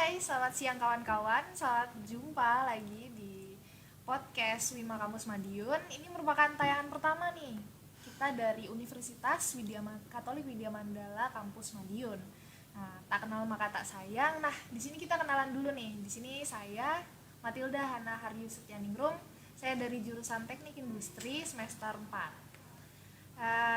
Hai, selamat siang kawan-kawan. Selamat jumpa lagi di podcast Wima Kampus Madiun. Ini merupakan tayangan pertama nih. Kita dari Universitas Katolik Widya Mandala Kampus Madiun. Nah, tak kenal maka tak sayang. Nah, di sini kita kenalan dulu nih. Di sini saya Matilda Hana Haryu Setyaningrum. Saya dari jurusan Teknik Industri semester 4.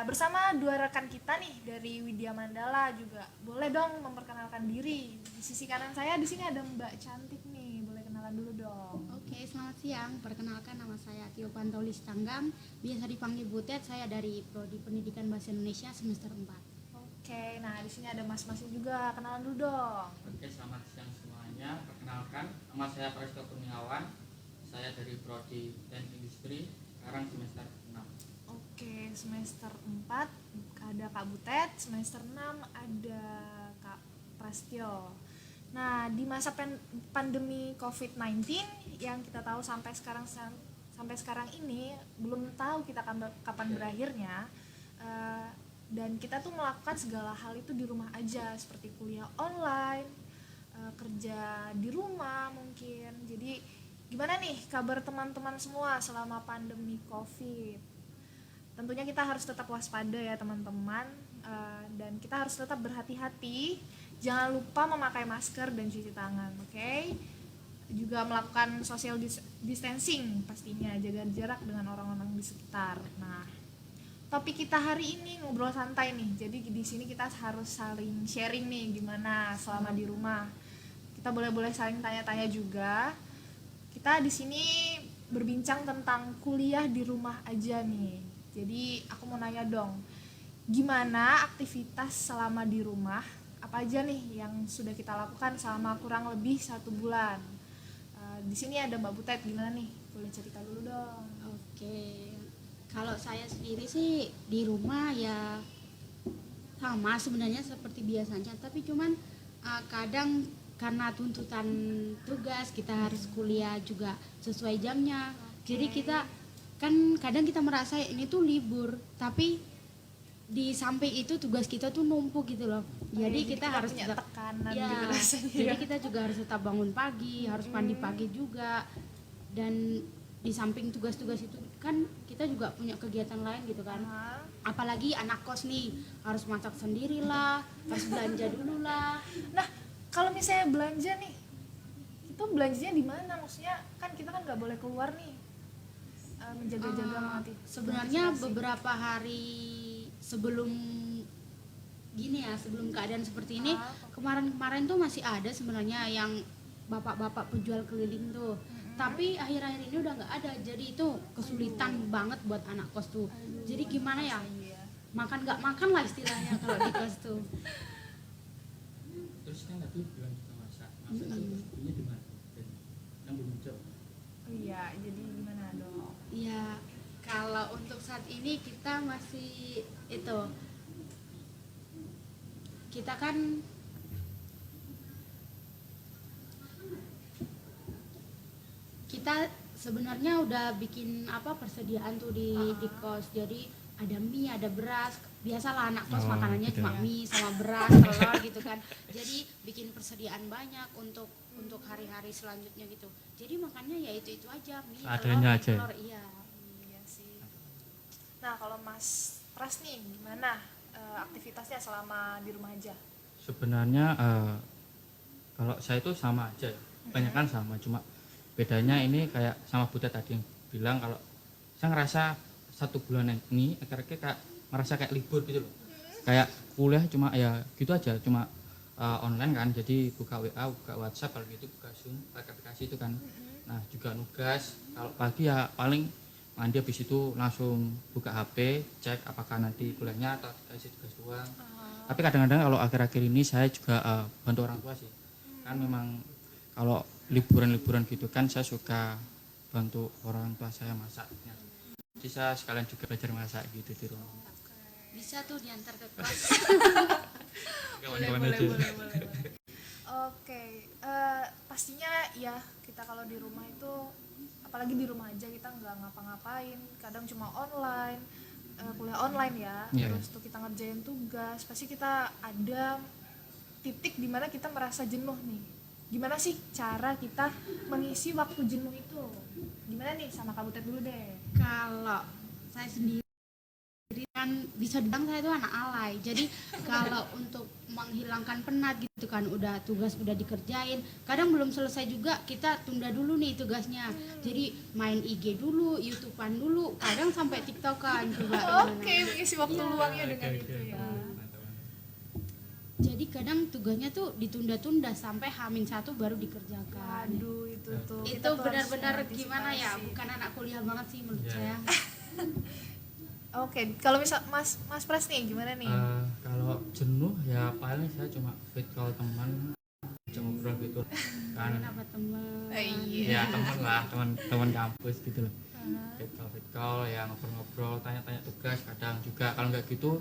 Bersama dua rekan kita nih dari Widya Mandala juga. Boleh dong memperkenalkan diri. Di sisi kanan saya di sini ada Mbak cantik nih. Boleh kenalan dulu dong. Oke, selamat siang. Perkenalkan, nama saya Tio Pantaulis Tanggam. Biasa dipanggil Butet. Saya dari Prodi Pendidikan Bahasa Indonesia semester 4. Oke, nah di sini ada mas-masnya juga. Kenalan dulu dong. Oke, selamat siang semuanya. Perkenalkan, nama saya Prasetyo Kurniawan. Saya dari Prodi Teknik Industri, sekarang semester 6. Oke, semester 4 ada Kak Butet, semester 6 ada Kak Prasetyo. Nah, di masa pandemi COVID-19 yang kita tahu sampai sekarang ini belum tahu kita kapan berakhirnya. Dan kita tuh melakukan segala hal itu di rumah aja, seperti kuliah online, kerja di rumah mungkin. Jadi gimana nih kabar teman-teman semua selama pandemi COVID? Tentunya kita harus tetap waspada ya teman-teman, dan kita harus tetap berhati-hati. Jangan lupa memakai masker dan cuci tangan, oke? Juga melakukan social distancing pastinya, jaga jarak dengan orang-orang di sekitar. Nah, topik kita hari ini ngobrol santai nih. Jadi di sini kita harus saling sharing nih gimana selama di rumah. Kita boleh saling tanya-tanya juga. Kita di sini berbincang tentang kuliah di rumah aja nih. Jadi aku mau nanya dong, gimana aktivitas selama di rumah? Apa aja nih yang sudah kita lakukan selama kurang lebih 1 bulan? Di sini ada Mbak Butet, gimana nih? Boleh cerita dulu dong. Oke, kalau saya sendiri sih di rumah ya sama sebenarnya seperti biasanya. Tapi cuman kadang karena tuntutan tugas kita harus kuliah juga sesuai jamnya. Jadi kita kan kadang kita merasa ini tuh libur, tapi di samping itu tugas kita tuh numpuk gitu loh. Jadi kita harus punya tetap tekanan ya, gitu rasanya. jadi kita juga harus tetap bangun pagi, harus mandi pagi juga. Dan di samping tugas-tugas itu kan kita juga punya kegiatan lain gitu kan. Apalagi anak kos nih, harus masak sendirilah, harus belanja dulu lah. Nah, kalau misalnya belanja nih, itu belanjanya di mana? Maksudnya kan kita kan nggak boleh keluar nih, menjaga-jaga mati. Sebenarnya beberapa hari sebelum gini ya, sebelum keadaan seperti ini, kemarin-kemarin tuh masih ada sebenarnya yang bapak-bapak penjual keliling tuh. Tapi akhir-akhir ini udah nggak ada, jadi itu kesulitan banget buat anak kos tuh. Jadi gimana ya, makan nggak makan lah istilahnya kalau di kos tuh. Terus kan tadi bilang kita masak itu sebetulnya di mana? Yang belum jauh. Oh iya, jadi gimana dong? Ya, kalau untuk saat ini kita masih itu, kita kan kita sebenarnya udah bikin persediaan tuh di kos. Jadi ada mie, ada beras. Biasalah anak kos makanannya gitu cuma ya. mie sama beras, telur gitu kan. Jadi bikin persediaan banyak untuk hari-hari selanjutnya gitu. Jadi makannya ya itu aja, mie, Seadanya aja. telur, iya. Iya sih. Nah, kalau Mas Pras nih gimana aktivitasnya selama di rumah aja? Sebenarnya kalau saya itu sama aja, kebanyakan sama, cuma bedanya ini kayak sama Butet tadi yang bilang kalau saya ngerasa 1 bulan ini akhirnya kayak ngerasa kayak libur gitu loh. Kayak kuliah cuma ya gitu aja, cuma online kan, jadi buka WA, buka WhatsApp, kalau gitu buka Zoom, pakai aplikasi itu kan. Nah juga nugas, kalau pagi ya paling mandi, habis itu langsung buka HP, cek apakah nanti kuliahnya atau dikasih tugas doang. Tapi kadang-kadang kalau akhir-akhir ini saya juga bantu orang tua sih, kan memang kalau liburan-liburan gitu kan saya suka bantu orang tua saya masaknya. Jadi saya sekalian juga belajar masak gitu di rumah. Bisa tuh diantar ke kelas. Boleh. Oke, pastinya ya kita kalau di rumah itu, apalagi di rumah aja kita nggak ngapa-ngapain, kadang cuma online, kuliah online ya. Terus tuh kita ngerjain tugas, pasti kita ada titik dimana kita merasa jenuh nih. gimana sih cara kita mengisi waktu jenuh itu? Gimana nih, sama Kak Butet dulu deh. Kalau saya sendiri kan bisa dibilang saya itu anak alay. Jadi kalau untuk menghilangkan penat gitu kan, udah tugas udah dikerjain, kadang belum selesai juga kita tunda dulu nih tugasnya. Jadi main IG dulu, YouTubean dulu, kadang sampai TikTokan juga. Oke, mengisi waktu Iya. luangnya dengan itu ya. Jadi kadang tugasnya tuh ditunda-tunda sampai H-1 baru dikerjakan. Waduh, itu tuh. Itu kita tuh harus benar-benar gimana ya, mengantisipasi. bukan anak kuliah banget sih menurut Iya. saya. Oke, kalau misal Mas Pras nih gimana nih? Kalau jenuh ya paling saya cuma fit call teman, ajak ngobrol gitu kan. Kalian apa teman? Iya. Ya teman lah, teman kampus gitu loh. Fit call ya, ngobrol-ngobrol, tanya-tanya tugas. Kadang juga kalau nggak gitu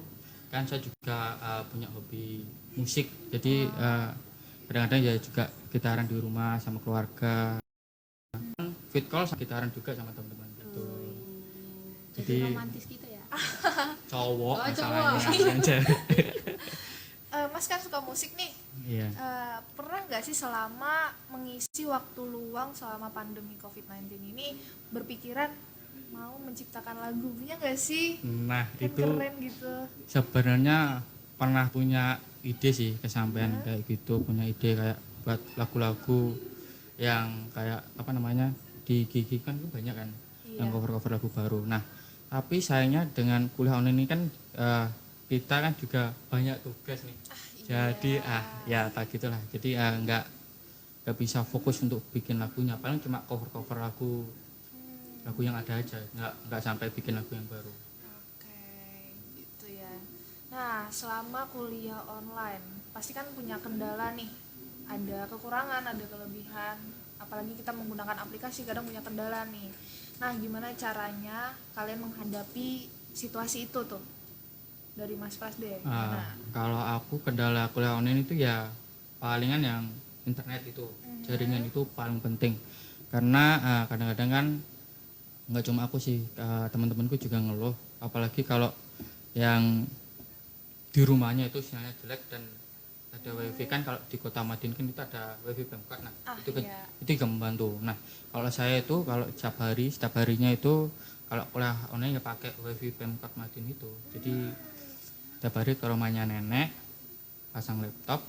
kan saya juga punya hobi musik, jadi kadang-kadang ya juga gitaran di rumah sama keluarga. Fit call gitaran juga sama teman-teman gitu. Jadi Jadi romantis gitu ya. cowok Oh, masalahnya cowok. aja. Mas kan suka musik nih. Iya. Pernah nggak sih selama mengisi waktu luang selama pandemi COVID-19 ini berpikiran mau menciptakan lagu? Punya nggak sih? Nah Kan itu keren gitu. sebenarnya pernah punya ide sih, kesampaian kayak gitu, punya ide kayak buat lagu-lagu yang kayak apa namanya di Gigi kan itu banyak kan yang Iya. cover-cover lagu baru. Nah tapi sayangnya dengan kuliah online ini kan kita kan juga banyak tugas nih. Jadi ya kayak gitulah. Jadi nggak bisa fokus untuk bikin lagunya. Paling cuma cover-cover lagu yang ada aja. Nggak sampai bikin lagu yang baru. Oke, gitu ya. Nah, selama kuliah online, pasti kan punya kendala nih. Ada kekurangan, ada kelebihan. Apalagi kita menggunakan aplikasi, kadang punya kendala nih. Nah, gimana caranya kalian menghadapi situasi itu tuh? Dari Mas Pras deh. Gimana? Kalau aku kendala kuliah online itu ya palingan yang internet itu, jaringan itu paling penting. Karena kadang-kadang kan nggak cuma aku sih, teman-temanku juga ngeluh. Apalagi kalau yang di rumahnya itu sinyalnya jelek dan ada wifi kan, kalau di kota Madin kan itu ada wifi Pemkot. Nah Iya. itu juga membantu. Nah kalau saya itu kalau setiap harinya itu kalau kuliah online ya pakai wifi Pemkot Madin itu. Jadi setiap hari ke rumahnya nenek, pasang laptop,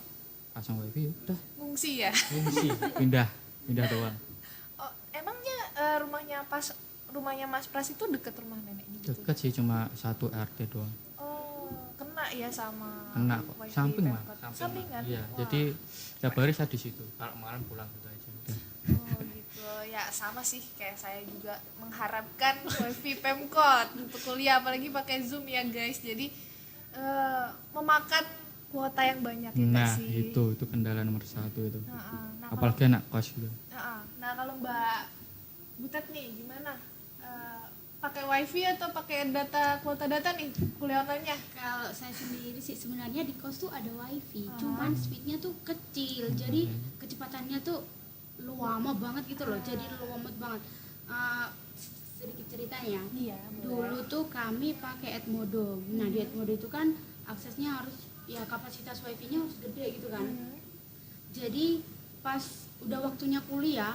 pasang wifi, udah Ngungsi ya? fungsi, pindah doang. Oh, emangnya rumahnya Mas Pras itu deket rumah nenek gitu? Deket sih, cuma 1 RT doang. Oh, kena ya sama Kena kok, wifi samping lah, Pemkot. samping. Sampingan? Iya, Wah. jadi setiap hari saya di situ. Kalau malam pulang gitu aja udah. Oh gitu ya, sama sih kayak saya juga mengharapkan wifi Pemkot untuk kuliah, apalagi pakai Zoom ya guys. Jadi memakan kuota yang banyak ya nggak Nah sih. itu kendala nomor 1 itu. Nah, Apalagi anak kos gitu. nah kalau Mbak Butet nih gimana? Pakai wifi atau pakai kuota data nih kuliah online-nya? Kalau saya sendiri sih sebenarnya di kos tuh ada wifi, cuman speednya tuh kecil, jadi kecepatannya tuh lama banget gitu loh, jadi lambat banget. Sedikit ceritanya, Iya. dulu tuh kami pakai Edmodo. Nah di Edmodo itu kan aksesnya harus ya kapasitas wifi-nya harus gede gitu kan. Jadi pas udah waktunya kuliah,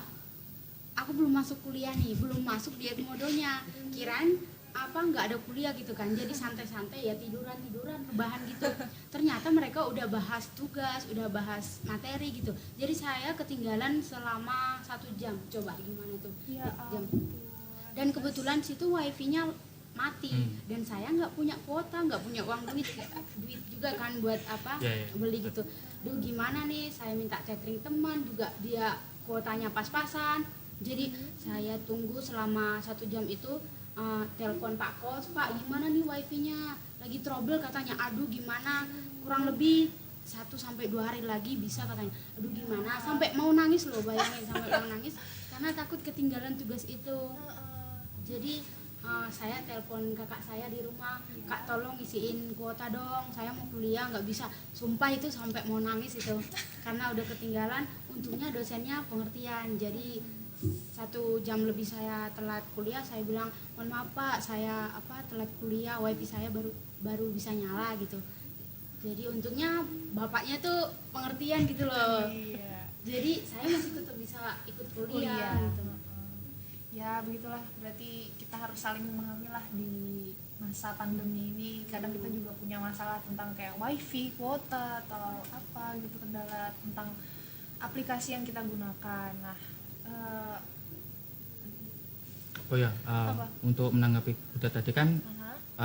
aku belum masuk kuliah nih, belum masuk di Edmodonya. Kirain apa nggak ada kuliah gitu kan, jadi santai-santai ya tiduran rebahan gitu. Ternyata mereka udah bahas tugas, udah bahas materi gitu. Jadi saya ketinggalan selama 1 jam. Coba gimana tuh? Ya Jam. ampun. Dan kebetulan situ wifi-nya mati dan saya nggak punya kuota, nggak punya uang duit juga kan buat apa beli gitu. Duh gimana nih, saya minta catering teman juga, dia kuotanya pas-pasan. Jadi saya tunggu selama 1 jam itu, telepon Pak Kos, Pak gimana nih wifi-nya, lagi trouble katanya. Aduh gimana, kurang lebih 1-2 hari lagi bisa katanya. Aduh gimana, sampai mau nangis loh, bayangin sampai mau nangis karena takut ketinggalan tugas itu. Jadi saya telepon kakak saya di rumah, Kak tolong isiin kuota dong, saya mau kuliah nggak bisa. Sumpah itu sampai mau nangis itu karena udah ketinggalan. Untungnya dosennya pengertian, jadi 1 jam lebih saya telat kuliah, saya bilang mohon maaf Pak, saya telat kuliah, wifi saya baru bisa nyala gitu. Jadi untungnya bapaknya tuh pengertian gitu loh. Iya. Jadi saya masih tetap bisa ikut kuliah gitu. Ya begitulah, berarti kita harus saling memahami lah di masa pandemi ini. Kadang kita juga punya masalah tentang kayak wifi, kuota atau apa gitu, kendala tentang aplikasi yang kita gunakan. Nah, Oh ya, Apa? untuk menanggapi Butet tadi kan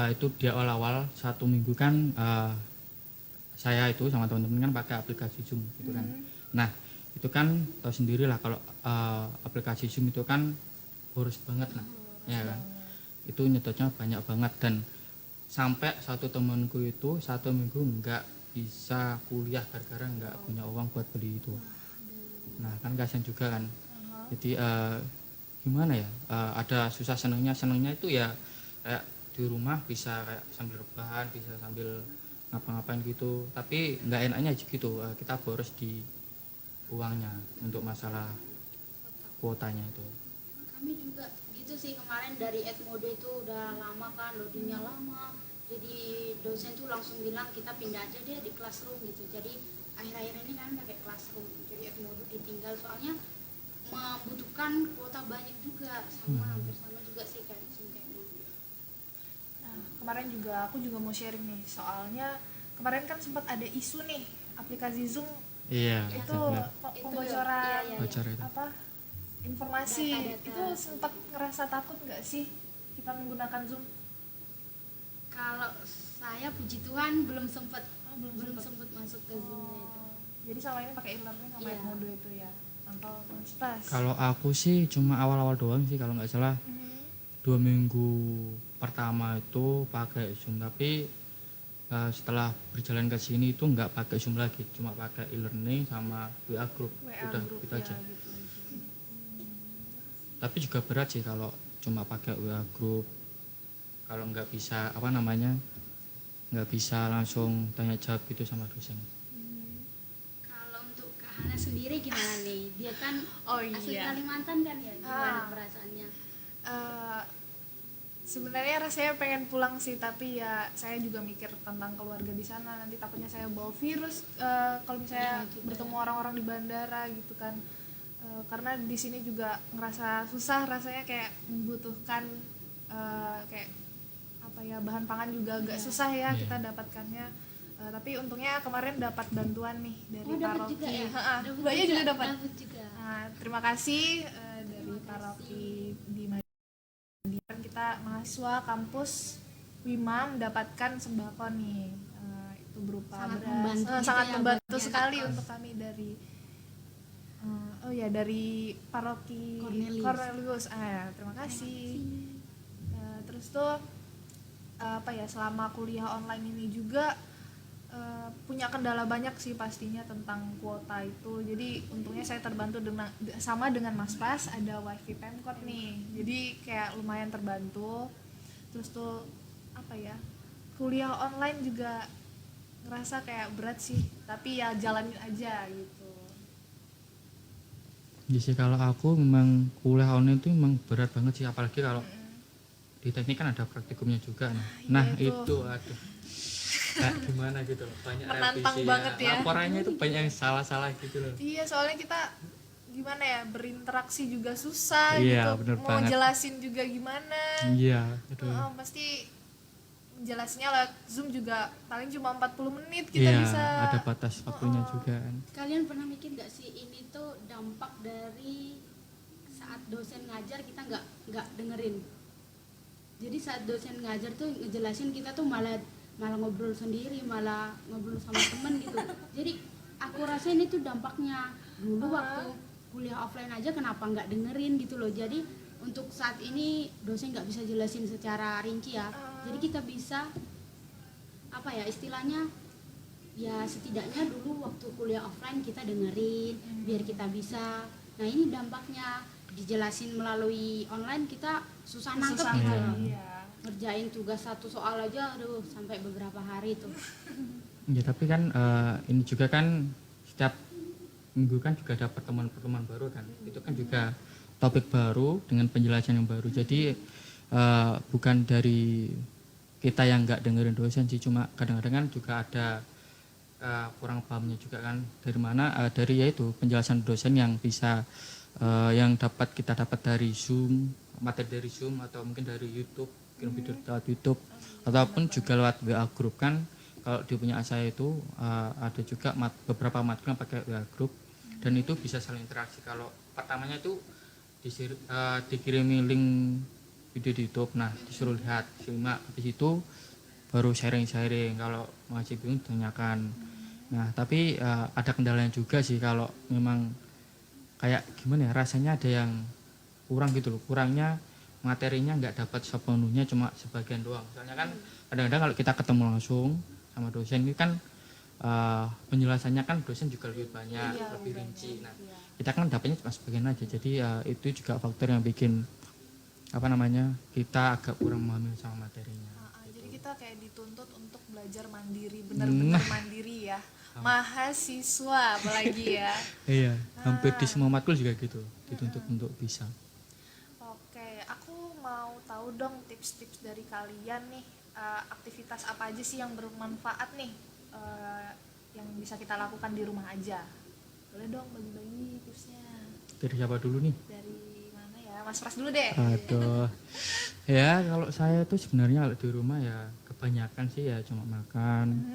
itu di awal-awal 1 minggu kan saya itu sama teman-teman kan pakai aplikasi Zoom gitu kan. Nah itu kan tahu sendiri lah kalau aplikasi Zoom itu kan boros banget lah, ya kan. Itu nyedotnya banyak banget dan sampai satu temanku itu 1 minggu nggak bisa kuliah gara-gara nggak punya uang buat beli itu. Nah kan kasihan juga kan. Jadi gimana ya, ada susah senengnya itu ya kayak di rumah bisa kayak sambil rebahan, bisa sambil ngapa-ngapain gitu, tapi nggak enaknya aja gitu, kita boros di uangnya untuk masalah kuotanya itu. Kami juga gitu sih, kemarin dari Edmodo itu udah lama kan, loadingnya lama, jadi dosen tuh langsung bilang kita pindah aja deh di classroom gitu. Jadi akhir-akhir ini kami pakai classroom, jadi Edmodo ditinggal soalnya membutuhkan kuota banyak juga, sama hampir sama juga sih kayak Zoom kayaknya. Nah, kemarin juga aku juga mau sharing nih, soalnya kemarin kan sempat ada isu nih aplikasi Zoom Iya, itu benar. pembocoran iya. Bocor itu. apa informasi. Data-data. Itu sempat ngerasa takut nggak sih kita menggunakan Zoom? Kalau saya puji Tuhan belum sempat belum sempat masuk ke Zoom itu. Jadi selama ini pakai e-learning sama Iya. Edmodo itu ya, tanpa Mas. Kalau aku sih cuma awal-awal doang sih, kalau nggak salah 2 minggu pertama itu pakai Zoom, tapi setelah berjalan ke sini itu nggak pakai Zoom lagi, cuma pakai e-learning sama WA group, udah group gitu ya, aja. gitu aja. Tapi juga berat sih kalau cuma pakai WA group, kalau nggak bisa nggak bisa langsung tanya jawab gitu sama dosen. Kalau untuk Kak Hana sendiri gimana nih? Dia kan Oh asli iya. Kalimantan kan ya, gimana Ah. perasaannya? Sebenarnya rasanya pengen pulang sih, tapi ya saya juga mikir tentang keluarga di sana, nanti takutnya saya bawa virus kalau misalnya Ya, juga bertemu orang-orang di bandara gitu kan. Karena di sini juga ngerasa susah, rasanya kayak membutuhkan kayak apa ya, bahan pangan juga agak susah ya Iya. kita dapatkannya. Tapi untungnya kemarin dapat bantuan nih dari Dapat paroki. juga ya? Dapat Mbaknya juga dapat. Dapat juga. Nah, terima kasih dari Terima paroki di Madiun. Kita mahasiswa kampus Wima mendapatkan sembako nih. Itu berupa Sangat beras. membantu gitu Sangat ya membantu buat sekali anak-anak. untuk kami dari dari paroki Cornelius. terima kasih. Terus tuh apa ya, selama kuliah online ini juga punya kendala banyak sih pastinya tentang kuota itu. Jadi untungnya saya terbantu dengan Mas Pras, ada wifi Pemkot nih, jadi kayak lumayan terbantu. Terus tuh apa ya, kuliah online juga ngerasa kayak berat sih, tapi ya jalanin aja gitu. Jadi sih kalau aku memang kuliah online itu memang berat banget sih, apalagi kalau di teknik kan ada praktikumnya juga. Nah itu. itu aduh, kayak gimana gitu loh, banyak Menantang revisi banget ya. laporannya itu banyak yang salah-salah gitu loh. Iya, soalnya kita gimana ya, berinteraksi juga susah Iya, gitu, bener mau banget. jelasin juga gimana. Iya, aduh. Pasti menjelasnya lewat Zoom juga paling cuma 40 menit kita Iya, bisa. ada batas waktunya juga kan. Kalian pernah mikir nggak sih ini tuh dampak dari saat dosen ngajar kita nggak dengerin? Jadi saat dosen ngajar tuh ngejelasin kita tuh malah ngobrol sendiri, malah ngobrol sama temen gitu. Jadi aku rasa ini tuh dampaknya. Dulu waktu kuliah offline aja kenapa nggak dengerin gitu loh. Jadi untuk saat ini dosen nggak bisa jelasin secara rinci ya. Jadi kita bisa apa ya istilahnya, ya setidaknya dulu waktu kuliah offline kita dengerin biar kita bisa. Nah ini dampaknya, dijelasin melalui online kita susah nangkep Susah gitu. kan, iya. Ngerjain tugas satu soal aja aduh sampai beberapa hari tuh. Ya tapi kan ini juga kan setiap minggu kan juga ada pertemuan-pertemuan baru kan. Itu kan juga topik baru dengan penjelasan yang baru. Jadi bukan dari kita yang nggak dengerin dosen sih, cuma kadang-kadang kan juga ada kurang pahamnya juga kan dari mana dari yaitu penjelasan dosen yang bisa yang kita dapat dari Zoom, materi dari Zoom atau mungkin dari YouTube, mungkin video lewat YouTube ataupun juga lewat WA group kan. Kalau di punya saya itu ada juga beberapa matkul yang pakai WA group dan itu bisa saling interaksi. Kalau pertamanya itu dikirimi link video di YouTube, nah disuruh lihat, simak, habis itu baru sharing-sharing, kalau masih bingung tanyakan. Nah tapi ada kendalanya juga sih kalau memang kayak gimana ya, rasanya ada yang kurang gitu loh, kurangnya materinya nggak dapat sepenuhnya, cuma sebagian doang. Soalnya kan kadang-kadang kalau kita ketemu langsung sama dosen ini kan penjelasannya kan dosen juga lebih banyak, lebih rinci. Nah kita kan dapatnya cuma sebagian aja, jadi itu juga faktor yang bikin kita agak kurang memahami sama materinya. Jadi kita kayak dituntut untuk belajar mandiri, benar-benar mandiri ya, mahasiswa apalagi ya. Iya, hampir di semua matkul juga gitu, dituntut untuk bisa. Oke, aku mau tahu dong tips-tips dari kalian nih, aktivitas apa aja sih yang bermanfaat nih, yang bisa kita lakukan di rumah aja. Boleh dong bagi-bagi tipsnya. Dari siapa dulu nih? Dari mana ya? Mas Pras dulu deh. Aduh. Ya kalau saya tuh sebenarnya kalau di rumah ya kebanyakan sih ya cuma makan,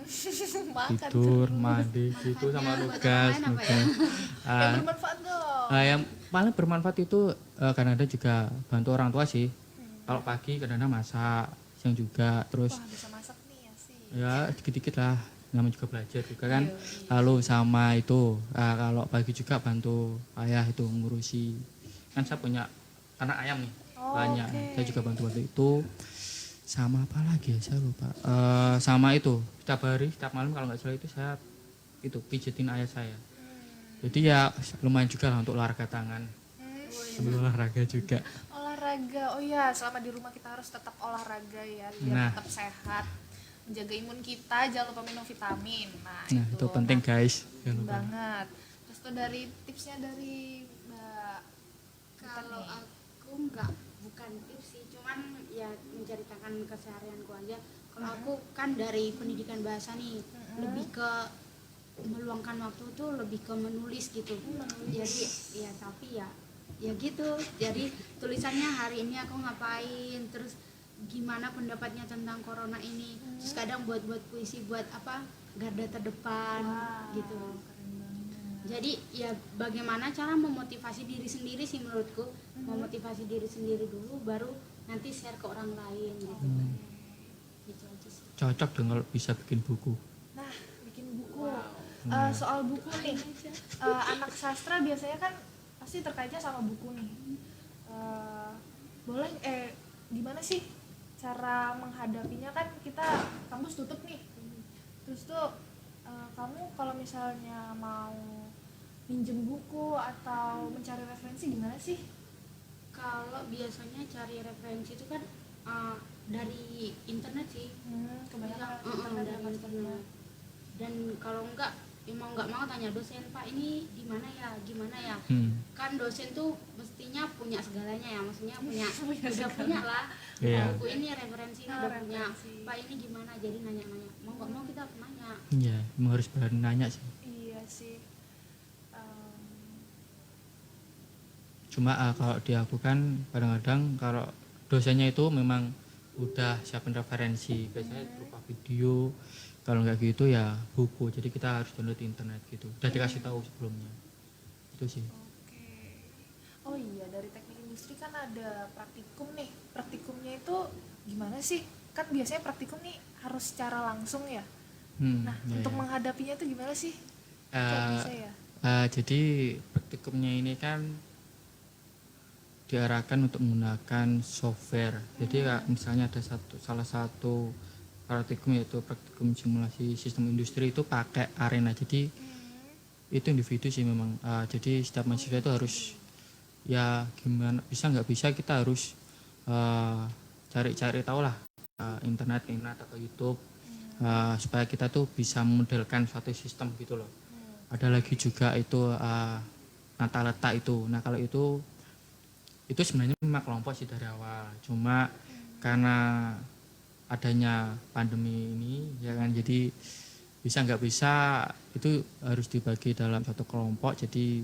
tidur, mandi gitu sama nugas. Yang bermanfaat dong. Yang paling bermanfaat itu kadang-kadang juga bantu orang tua sih. Kalau pagi kadang-kadang masak, siang juga, terus Wah bisa masak nih ya sih. ya dikit-dikit lah, namanya juga belajar juga kan. Lalu sama itu kalau pagi juga bantu ayah itu ngurusi, kan saya punya anak ayam nih banyak, saya juga bantu-bantu itu. Sama apa lagi ya saya lupa, sama itu setiap hari setiap malam kalau nggak salah itu saya itu pijetin ayah saya. Jadi ya lumayan juga lah untuk olahraga tangan, sambil olahraga juga. Olahraga, oh iya, selama di rumah kita harus tetap olahraga ya, biar tetap sehat, menjaga imun kita, jangan lupa minum vitamin. Nah itu penting guys, penting banget. Terus tuh dari tipsnya dari Mbak. Kalau aku bukan tips sih, cuman ya menceritakan keseharianku aja. Kalau aku kan dari pendidikan bahasa nih, lebih ke meluangkan waktu tuh lebih ke menulis gitu. Jadi ya tapi ya gitu. Jadi tulisannya hari ini aku ngapain, terus gimana pendapatnya tentang corona ini. Terus kadang buat puisi, buat garda terdepan gitu. Jadi ya bagaimana cara memotivasi diri sendiri sih menurutku. Memotivasi diri sendiri dulu, baru nanti share ke orang lain gitu. Gitu aja sih. Cocok dong kalau bisa bikin buku. Nah, bikin buku. Soal buku nih, anak sastra biasanya kan pasti terkaitnya sama buku nih. Boleh gimana sih cara menghadapinya, kan kita kampus tutup nih. Terus tuh kamu kalau misalnya mau minjem buku atau mencari referensi gimana sih? Kalau biasanya cari referensi itu kan dari internet sih. Kebanyakan dari internet. Dan kalau enggak, mau nggak mau tanya dosen, Pak ini gimana ya, kan dosen tuh mestinya punya segalanya ya, maksudnya punya udah punya lah. Buku ini referensi udah punya, Pak ini gimana, jadi nanya-nanya, mau nggak mau kita nanya. Iya, emang harus berani nanya sih. Iya sih. Cuma kalau di aku kan kadang-kadang kalau dosennya itu memang udah siapin referensi, biasanya berupa video, kalau nggak gitu ya buku, jadi kita harus download di internet gitu, udah dikasih tahu sebelumnya itu sih. Oke. Oh iya, dari teknik industri kan ada praktikum nih, praktikumnya itu gimana sih, kan biasanya praktikum nih harus secara langsung ya. Nah untuk menghadapinya itu gimana sih? Kok bisa ya? Jadi praktikumnya ini kan diarahkan untuk menggunakan software. Jadi misalnya ada salah satu praktikum yaitu praktikum simulasi sistem industri itu pakai Arena. Jadi itu individu sih memang. Jadi setiap mahasiswa itu harus ya gimana bisa nggak bisa kita harus cari-cari tahu lah internet atau YouTube supaya kita tuh bisa memodelkan suatu sistem gitu loh. Ada lagi juga itu tata letak itu. Nah kalau itu sebenarnya memang kelompok sih dari awal, cuma karena adanya pandemi ini ya kan, jadi bisa nggak bisa itu harus dibagi dalam satu kelompok, jadi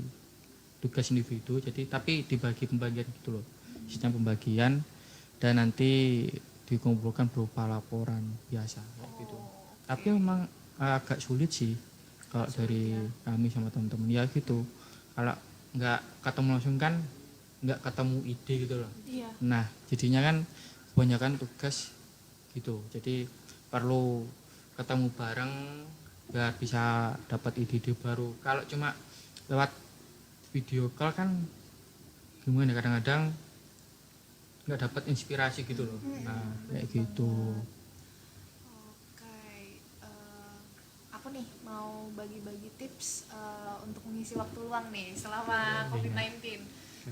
tugas individu, jadi tapi dibagi pembagian gitu loh, sistem pembagian, dan nanti dikumpulkan berupa laporan biasa kayak gitu. Tapi memang agak sulit sih kalau dari kami sama teman-teman ya gitu, kalau nggak ketemu langsung kan nggak ketemu ide gitu loh. Iya. Nah jadinya kan kebanyakan tugas gitu, jadi perlu ketemu bareng biar bisa dapat ide-ide baru. Kalau cuma lewat video call kan gimana, kadang-kadang nggak dapat inspirasi gitu loh. Nah kayak gitu. Oke, aku nih mau bagi-bagi tips untuk mengisi waktu luang nih selama COVID-19.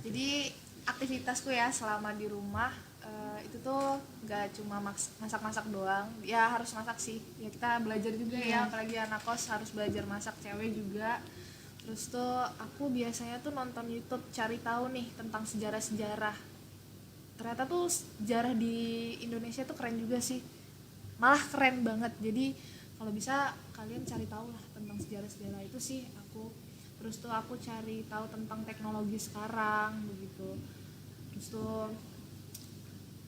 Jadi aktivitasku ya selama di rumah itu tuh gak cuma masak-masak doang, ya harus masak sih, ya kita belajar juga ya, apalagi anak kos harus belajar masak, cewek juga. Terus tuh aku biasanya tuh nonton YouTube cari tahu nih tentang sejarah-sejarah. Ternyata tuh sejarah di Indonesia tuh keren juga sih, malah keren banget. Jadi kalau bisa kalian cari tahu lah tentang sejarah-sejarah itu sih aku. Terus tuh aku cari tahu tentang teknologi sekarang begitu. Terus tuh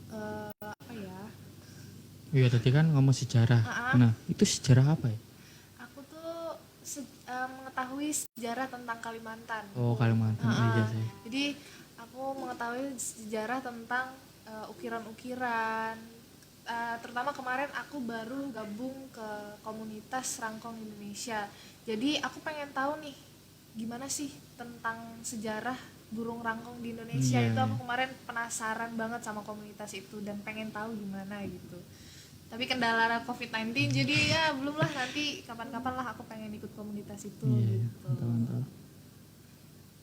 apa ya, Iya tadi kan ngomong sejarah. Nah itu sejarah apa ya? aku tuh mengetahui sejarah tentang Kalimantan. Oh Kalimantan. Iya sih. Jadi aku mengetahui sejarah tentang ukiran-ukiran. Terutama kemarin aku baru gabung ke komunitas Rangkong Indonesia. Jadi aku pengen tahu nih gimana sih tentang sejarah burung rangkong di Indonesia. Iya, Itu iya. aku kemarin penasaran banget sama komunitas itu dan pengen tahu gimana gitu. Tapi kendala COVID-19 jadi ya belum lah, nanti kapan-kapan lah aku pengen ikut komunitas itu Iya, gitu. mantap.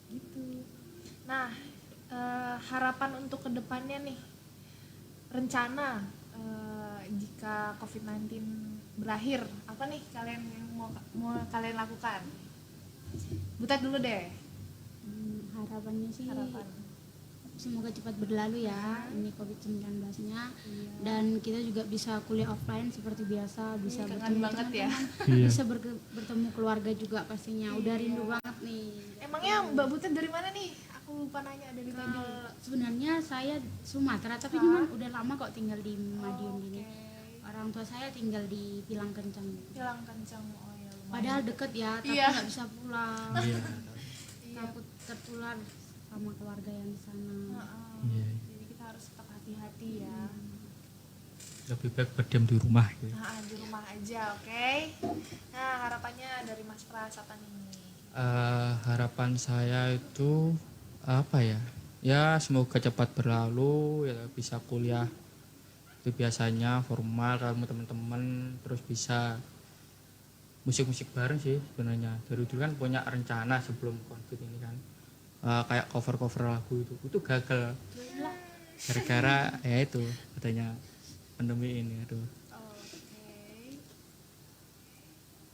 Gitu. Nah, harapan untuk kedepannya nih, rencana jika COVID-19 berakhir, apa nih kalian mau kalian lakukan? Butet dulu deh, Harapannya sih harapan. semoga cepat berlalu ya ini COVID-19-nya, dan kita juga bisa kuliah offline seperti biasa, bisa Kangen bertemu banget ya. teman-teman, Iya. bisa bertemu keluarga juga pastinya. Udah rindu banget nih. Emangnya Mbak Butet dari mana nih? Aku lupa nanya dari tadi. Sebenarnya saya Sumatera, tapi cuman udah lama kok tinggal di Madiun Oke. gini. Orang tua saya tinggal di Pilang Kencang. Hilang kencang, oh ya lumayan. Padahal deket ya, tapi Iya. nggak bisa pulang. Iya. Takut tertular sama keluarga yang di sana. Heeh. Iya. Jadi kita harus tetap hati-hati ya. Lebih baik berdiam di rumah gitu. Nah, di rumah aja, oke. Nah, harapannya dari Mas Pras apa nih? Harapan saya itu apa ya? Ya semoga cepat berlalu, ya bisa kuliah itu biasanya formal sama teman-teman, terus bisa musik-musik bareng sih sebenarnya. Dari dulu kan punya rencana sebelum konflik ini kan, kayak cover-cover lagu itu gagal gara-gara ya itu katanya pandemi ini. Aduh. Oke.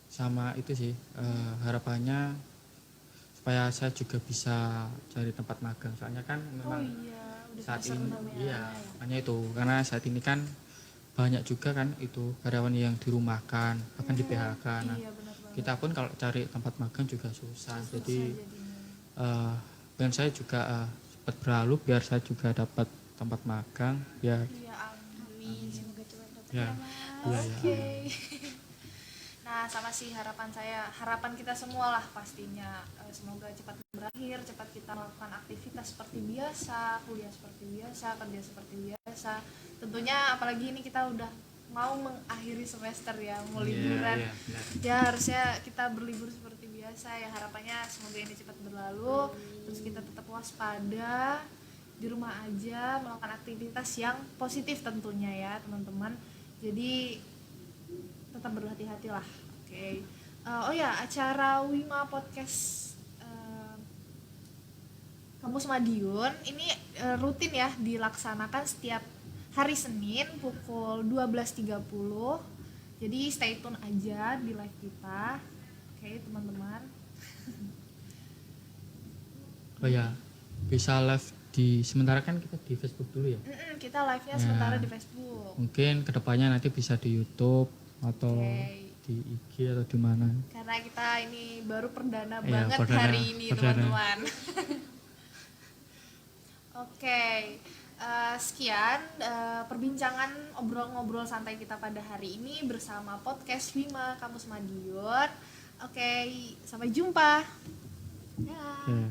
Sama itu sih harapannya supaya saya juga bisa cari tempat magang, soalnya kan Oh memang iya, udah saat semester ini 6 ya. iya makanya itu, karena saat ini kan banyak juga kan itu karyawan yang dirumahkan bahkan di PHK. Nah Iya, benar banget. kita pun kalau cari tempat magang juga susah, jadi Jadinya. pengen saya juga cepat berlalu biar saya juga dapat tempat magang biar Iya, amin. Semoga cepat dapat ya ya, Mas. iya Oke. Nah, sama sih harapan saya, harapan kita semua lah pastinya. Semoga cepat berakhir, cepat kita melakukan aktivitas seperti biasa, kuliah seperti biasa, kerja seperti biasa. Tentunya apalagi ini kita udah mau mengakhiri semester ya, mau liburan. Iya, benar. Ya harusnya kita berlibur seperti biasa ya, harapannya semoga ini cepat berlalu. Terus kita tetap waspada, di rumah aja, melakukan aktivitas yang positif tentunya ya teman-teman. Jadi tetap berhati-hati lah. Oke. Oh ya, acara Wima Podcast Kampus Madiun ini rutin ya dilaksanakan setiap hari Senin pukul 12.30. Jadi stay tune aja di live kita. Oke, teman-teman. Oh ya bisa live di sementara kan kita di Facebook dulu ya, Kita live-nya sementara di Facebook. mungkin kedepannya nanti bisa di YouTube atau Oke. di IG atau di mana. Karena kita ini baru perdana Iya, banget perdana, hari ini perdana. teman-teman. Oke, sekian perbincangan ngobrol-ngobrol santai kita pada hari ini bersama podcast Wima Kampus Madiun. Oke, sampai jumpa. Ya. Ya.